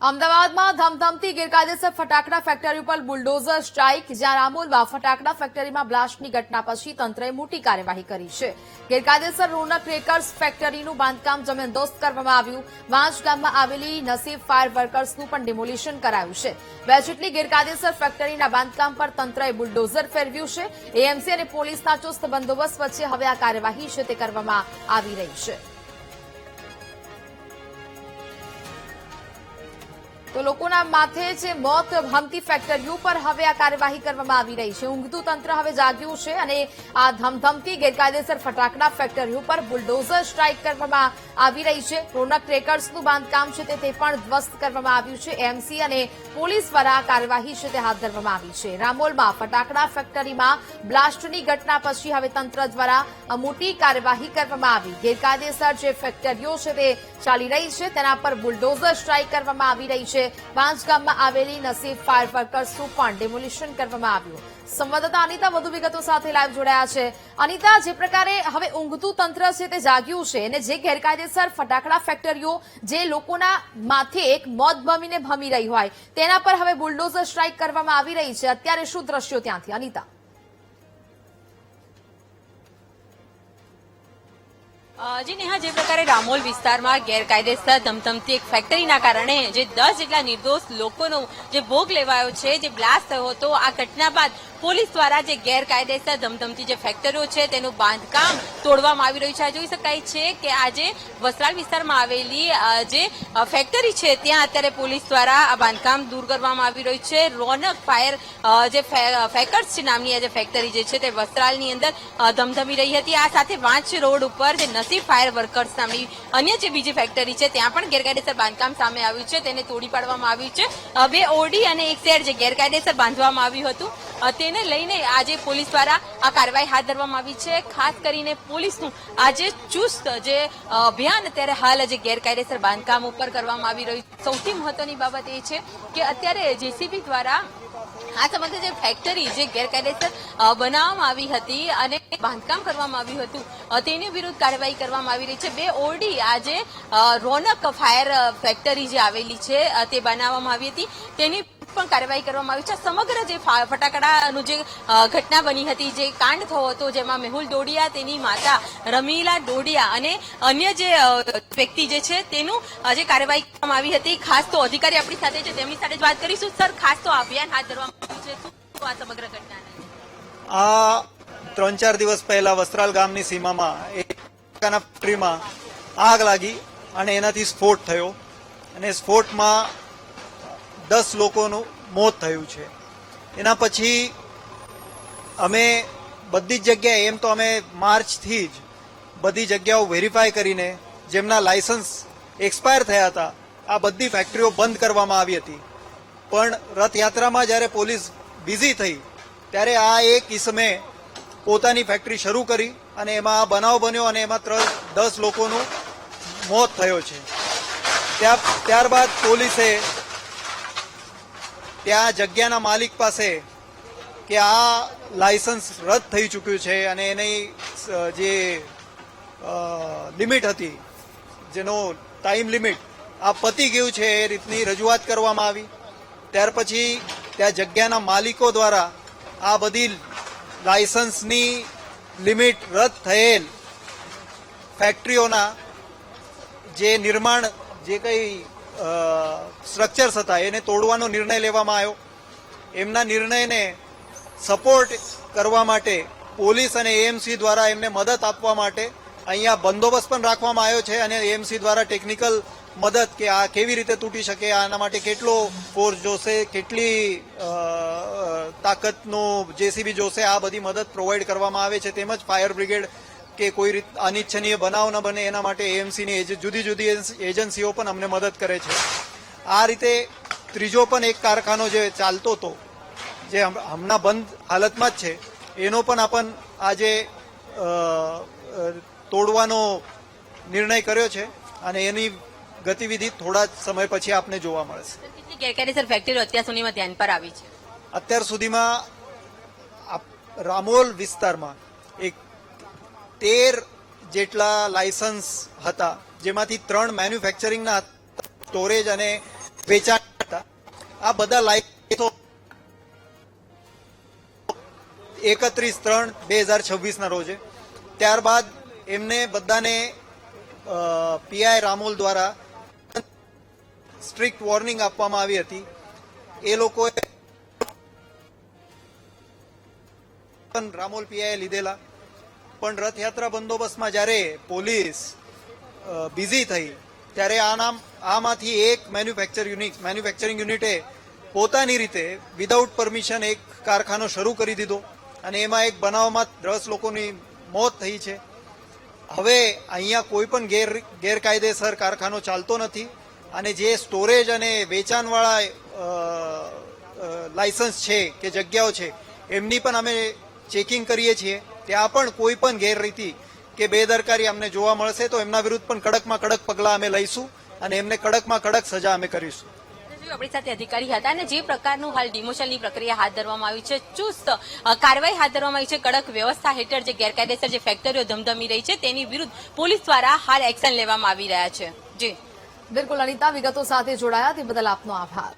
અમદાવાદમાં ધમધમતી ગેરકાયદેસર ફટાકડા ફેક્ટરી ઉપર બુલડોઝર સ્ટ્રાઇક, જ્યાં રામોલમાં ફટાકડા ફેક્ટરીમાં બ્લાસ્ટની ઘટના પછી તંત્રએ મોટી કાર્યવાહી કરી છે. ગેરકાયદેસર રોનક ક્રેકર્સ ફેક્ટરીનું બાંધકામ જમીનદોસ્ત કરવામાં આવ્યું. વાંસ ગામમાં આવેલી નસીબ ફાયર વર્કર્સનું પણ ડિમોલિશન કરાયું છે. 2 જેટલી ગેરકાયદેસર ફેક્ટરીના બાંધકામ પર તંત્રએ બુલડોઝર ફેરવ્યું છે. એએમસી અને પોલીસના ચુસ્ત બંદોબસ્ત વચ્ચે હવે આ કાર્યવાહી છે તે કરવામાં આવી રહી છે. તો લોકોના માથે જે મોત ભમતી ફેક્ટરીઓ પર હવે આ કાર્યવાહી કરવામાં આવી રહી છે. ઊંઘતું તંત્ર હવે જાગ્યું છે અને આ ધમધમતી ગેરકાયદેસર ફટાકડા ફેક્ટરીઓ પર બુલડોઝર સ્ટ્રાઇક કરવામાં આવી રહી છે. રોનક ક્રેકર્સનું બાંધકામ છે તે પણ ધ્વસ્ત કરવામાં આવ્યું છે. એમસી અને પોલીસ દ્વારા આ કાર્યવાહી છે તે હાથ ધરવામાં આવી છે. રામોલમાં ફટાકડા ફેક્ટરીમાં બ્લાસ્ટની ઘટના પછી હવે તંત્ર દ્વારા મોટી કાર્યવાહી કરવામાં આવી. ગેરકાયદેસર જે ફેક્ટરીઓ છે તે ચાલી રહી છે તેના પર બુલડોઝર સ્ટ્રાઇક કરવામાં આવી રહી છે. પાંચ ગામમાં આવેલી નસીબ ફાયર વર્કર્સનું પણ ડેમોલિશન કરવામાં આવ્યું. સંવાદદાતા અનિતા વધુ વિગતો સાથે લાઈવ જોડાયા છે. અનિતા, જે પ્રકારે હવે ઊંઘતું તંત્ર છે તે જાગ્યું છે અને જે ગેરકાયદેસર ફટાકડા ફેક્ટરીઓ જે લોકોના માથે એક મોત ભમીને ભમી રહી હોય તેના પર હવે બુલડોઝર સ્ટ્રાઇક કરવામાં આવી રહી છે, અત્યારે શું દ્રશ્યો ત્યાંથી? અનિતા. જી નેહા, જે પ્રકારે રામોલ વિસ્તારમાં ગેરકાયદેસર ધમધમતી એક ફેક્ટરીના કારણે જે 10 જેટલા નિર્દોષ લોકોનો જે ભોગ લેવાયો છે, જે બ્લાસ્ટ થયો હતો, આ ઘટના બાદ પોલીસ દ્વારા જે ગેરકાયદેસર ધમધમતી જે ફેક્ટરીઓ છે તેનું બાંધકામ તોડવામાં આવી રહ્યું છે. જોઈ શકાય છે કે આજે વસ્ત્રાલ વિસ્તારમાં આવેલી જે ફેક્ટરી છે ત્યાં અત્યારે પોલીસ દ્વારા આ બાંધકામ દૂર કરવામાં આવી રહ્યું છે. રોનક ફાયર જે ફેકર્સ છે નામની આ જે ફેક્ટરી જે છે તે વસ્ત્રાલની અંદર ધમધમી રહી હતી. આ સાથે વાંચ રોડ ઉપર જે નસીબ ફાયર વર્કર્સ નામની અન્ય જે બીજી ફેક્ટરી છે ત્યાં પણ ગેરકાયદેસર બાંધકામ સામે આવ્યું છે, તેને તોડી પાડવામાં આવ્યું છે. 2 ઓડી અને 1 શેડ જે ગેરકાયદેસર બાંધવામાં આવ્યું હતું તેને લઈને આજે પોલીસ દ્વારા આ કાર્યવાહી હાથ ધરવામાં આવી છે. ખાસ કરીને પોલીસનું આજે ચુસ્ત જે અભિયાન અત્યારે હાલ જે ગેરકાયદેસર બાંધકામ ઉપર કરવામાં આવી રહ્યું છે. સૌથી મહત્વની બાબત એ છે કે અત્યારે જેસીબી દ્વારા આ સમગ્ર જે ફેક્ટરી જે ગેરકાયદેસર બનાવવામાં આવી હતી અને બાંધકામ કરવામાં આવ્યું હતું તેની વિરુદ્ધ કાર્યવાહી કરવામાં આવી રહી છે. 2 ઓરડી આજે રોનક ફાયર ફેક્ટરી જે આવેલી છે તે બનાવવામાં આવી હતી તેની પણ કાર્યવાહી કરવામાં આવી છે. સમગ્ર જે ફટાકડાનું જે ઘટના બની હતી, જે કાંડ થયો હતો, જેમાં મેહુલ ડોડિયા, તેની માતા રમીલા ડોડિયા અને અન્ય જે વ્યક્તિ જે છે તેનું જે કાર્યવાહી કરવામાં આવી હતી. ખાસ તો અધિકારી આપણી સાથે છે, તેમની સાથે જ વાત કરીશું. સર, ખાસ તો અભિયાન હાથ ધરવામાં આવ્યું છે, શું આ સમગ્ર ઘટનાને? આ 3-4 દિવસ પહેલા વસ્ત્રાલ ગામની સીમામાં એક ફેક્ટરીમાં આગ લાગી અને એનાથી સ્ફોટ થયો અને સ્ફોટમાં 10 લોકોનું મોત થયું છે. એના પછી અમે બધી જ જગ્યાએ, એમ તો અમે માર્ચથી જ બધી જગ્યાઓ વેરીફાઈ કરીને જેમના લાયસન્સ એક્સપાયર થયા હતા આ બધી ફેક્ટરીઓ બંધ કરવામાં આવી હતી. પણ રથયાત્રામાં જ્યારે પોલીસ બિઝી થઈ ત્યારે આ એક ઇસમે પોતાની ફેક્ટરી શરૂ કરી અને એમાં આ બનાવ બન્યો અને એમાં 10 લોકોનું મોત થયો છે. ત્યારબાદ પોલીસે ત્યાં જગ્યાના માલિક પાસે કે આ લાયસન્સ રદ થઈ ચૂક્યું છે અને એની જે લિમિટ હતી, જેનો ટાઈમ લિમિટ આ પતી ગયું છે, એ રીતની રજૂઆત કરવામાં આવી. ત્યાર પછી ત્યાં જગ્યાના માલિકો દ્વારા આ બધી લાયસન્સની લિમિટ રદ થયેલ ફેક્ટરીઓના જે નિર્માણ જે કંઈ સ્ટ્રક્ચર્સ હતા એને તોડવાનો નિર્ણય લેવામાં આવ્યો. એમના નિર્ણયને સપોર્ટ કરવા માટે પોલીસ અને એએમસી દ્વારા એમને મદદ આપવા માટે અહીંયા બંદોબસ્ત પણ રાખવામાં આવ્યો છે અને એએમસી દ્વારા ટેકનિકલ મદદ કે આ કેવી રીતે તૂટી શકે, આના માટે કેટલો ફોર્સ જોશે, કેટલી તાકાતનું જેસીબી જોશે, આ બધી મદદ પ્રોવાઈડ કરવામાં આવે છે. તેમજ ફાયર બ્રિગેડ કે કોઈ રીત અનિચ્છનીય બનાવ ન બને એના માટે એએમસીની જુદી જુદી એજન્સીઓ પણ અમને મદદ કરે છે. આ રીતે ત્રીજો પણ એક કારખાનો જે ચાલતો હતો, જે હમણાં બંધ હાલતમાં જ છે, એનો પણ આપણ આજે તોડવાનો નિર્ણય કર્યો છે અને એની ગતિવિધિ થોડા સમય પછી આપને જોવા મળશે. કેટલી ગેરકાયદેસર ફેક્ટરીઓ અત્યાર સુધીમાં ધ્યાન પર આવી છે? અત્યાર સુધીમાં રામોલ વિસ્તારમાં એક 13 જેટલા લાયસન્સ હતા, જેમાંથી 3 મેન્યુફેક્ચરિંગના, સ્ટોરેજ અને વેચાણ હતા. આ બધા લાયસન્સો 31/3/2026 ના રોજે. ત્યારબાદ એમને બધાને પીઆઈ રામોલ દ્વારા સ્ટ્રિક્ટ વોર્નિંગ આપવામાં આવી હતી. એ લોકોએ રામોલ પીઆઈ લીધેલા, પણ રથયાત્રા બંદોબસ્તમાં જ્યારે પોલીસ બિઝી થઈ ત્યારે આમાંથી એક મેન્યુફેક્ચરિંગ યુનિટે પોતાની રીતે વિધાઉટ પરમિશન એક કારખાનો શરૂ કરી દીધો અને એમાં એક બનાવમાં 10 લોકોની મોત થઈ છે. હવે અહીંયા કોઈ પણ ગેરકાયદેસર કારખાનો ચાલતો નથી અને જે સ્ટોરેજ અને વેચાણવાળા લાયસન્સ છે કે જગ્યાઓ છે એમની પણ અમે ચેકિંગ કરીએ છીએ. ત્યાં પણ કોઈ પણ ગેરરીતિ કે બેદરકારી અમને જોવા મળશે તો એમના વિરુદ્ધ પણ કડકમાં કડક પગલાં અમે લઈશું અને એમને કડકમાં કડક સજા અમે કરીશું. આપણી સાથે અધિકારી હતા અને જે પ્રકારનું હાલ ડિમોશનની પ્રક્રિયા હાથ ધરવામાં આવી છે, ચુસ્ત કાર્યવાહી હાથ ધરવામાં આવી છે, કડક વ્યવસ્થા હેઠળ જે ગેરકાયદેસર જે ફેક્ટરીઓ ધમધમી રહી છે તેની વિરુદ્ધ પોલીસ દ્વારા હાલ એક્શન લેવામાં આવી રહ્યા છે. જી બિલકુલ અનિતા, વિગતો સાથે જોડાયા તે બદલ આપનો આભાર.